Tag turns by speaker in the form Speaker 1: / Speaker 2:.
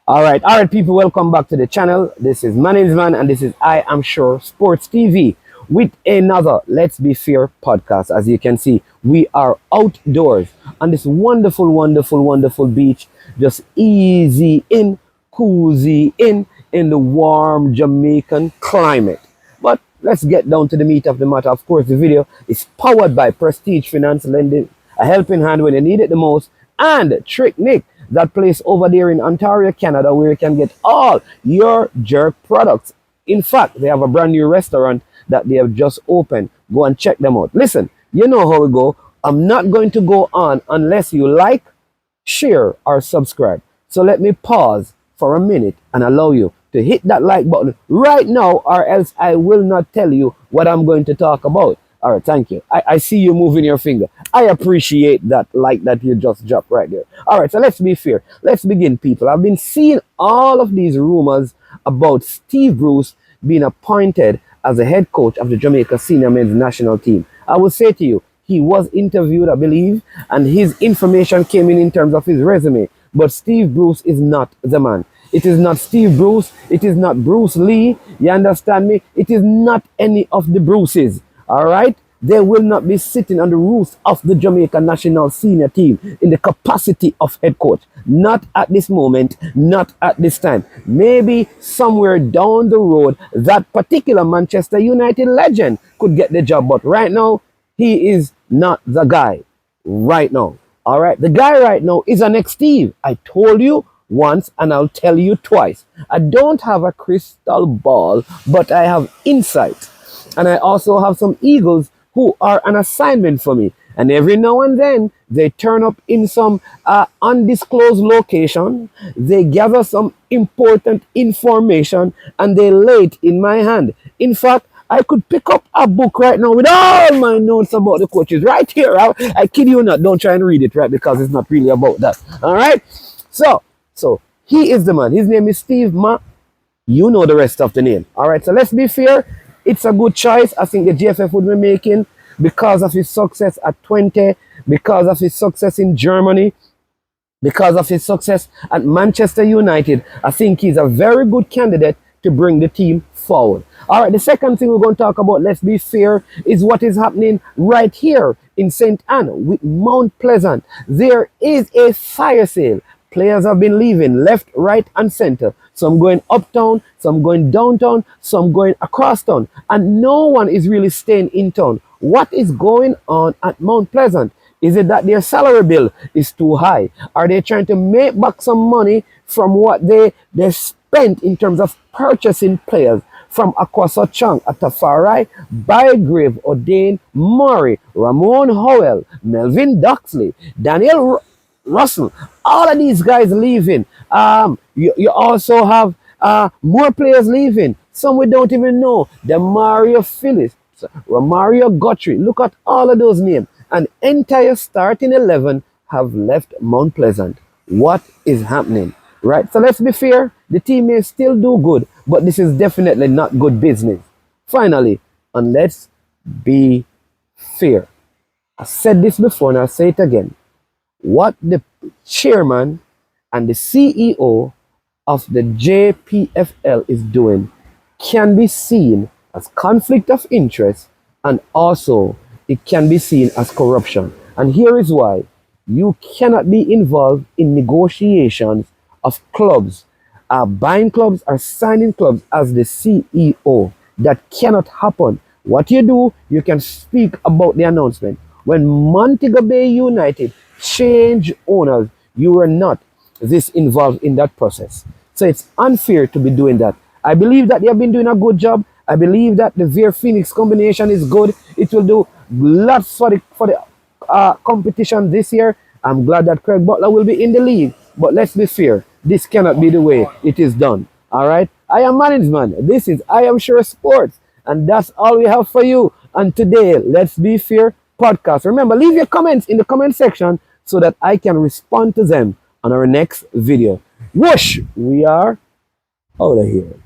Speaker 1: All right, people, welcome back to the channel. This is my name is Man, and this is I Am Sure Sports TV with another Let's Be Fair podcast. As you can see, we are outdoors on this wonderful, wonderful, wonderful beach, just easy in, cozy in the warm Jamaican climate. But let's get down to the meat of the matter. Of course, the video is powered by Prestige Finance, lending a helping hand when you need it the most, and Trick Nick, that place over there in Ontario, Canada, where you can get all your jerk products. In fact, they have a brand new restaurant that they have just opened. Go and check them out. Listen, you know how we go. I'm not going to go on unless you like, share, or subscribe. So let me pause for a minute and allow you to hit that like button right now, or else I will not tell you what I'm going to talk about. All right, thank you. I see you moving your finger. I appreciate that like that you just dropped right there. All right, so let's be fair. Let's begin, people. I've been seeing all of these rumors about Steve Bruce being appointed as the head coach of the Jamaica senior men's national team. I will say to you, he was interviewed, I believe, and his information came in terms of his resume. But Steve Bruce is not the man. It is not Steve Bruce. It is not Bruce Lee. You understand me? It is not any of the Bruces. All right? They will not be sitting on the roof of the Jamaica national senior team in the capacity of head coach. Not at this moment, not at this time. Maybe somewhere down the road, that particular Manchester United legend could get the job. But right now, he is not the guy. Right now. All right? The guy right now is an ex-Steve. I told you once and I'll tell you twice. I don't have a crystal ball, but I have insight. And I also have some eagles who are an assignment for me. And every now and then, they turn up in some undisclosed location. They gather some important information and they lay it in my hand. In fact, I could pick up a book right now with all my notes about the coaches right here. I kid you not. Don't try and read it, right? Because it's not really about that. All right? So he is the man. His name is Steve Ma. You know the rest of the name. All right? So let's be fair. It's a good choice. I think the GFF would be making because of his success at 20, because of his success in Germany, because of his success at Manchester United. I think he's a very good candidate to bring the team forward. All right, the second thing we're going to talk about, let's be fair, is what is happening right here in St. Anne with Mount Pleasant. There is a fire sale. Players have been leaving left, right, and center. Some going uptown, some going downtown, some going across town. And no one is really staying in town. What is going on at Mount Pleasant? Is it that their salary bill is too high? Are they trying to make back some money from what they spent in terms of purchasing players from Akwasa Chang, Atafari, Bygrave, O'Dane, Murray, Ramon Howell, Melvin Duxley, Daniel Russell, all of these guys leaving. You also have more players leaving. Some we don't even know. The Mario Phillips, Mario Guthrie. Look at all of those names. An entire starting 11 have left Mount Pleasant. What is happening? Right? So let's be fair. The team may still do good, but this is definitely not good business. Finally, and let's be fair. I said this before and I'll say it again. What the chairman and the CEO of the JPFL is doing can be seen as conflict of interest, and also it can be seen as corruption. And here is why. You cannot be involved in negotiations of clubs, buying clubs or signing clubs as the CEO. That cannot happen. What you do, you can speak about the announcement. When Montego Bay United change owners, you were not this involved in that process. So it's unfair to be doing that. I believe that they have been doing a good job. I believe that the Veer Phoenix combination is good. It will do lots for the competition this year. I'm glad that Craig Butler will be in the league. But let's be fair. This cannot be the way it is done. All right? I am management. This is I Am Sure Sports. And that's all we have for you. And today, let's be fair podcast. Remember, leave your comments in the comment section so that I can respond to them on our next video. Whoosh! We are out of here.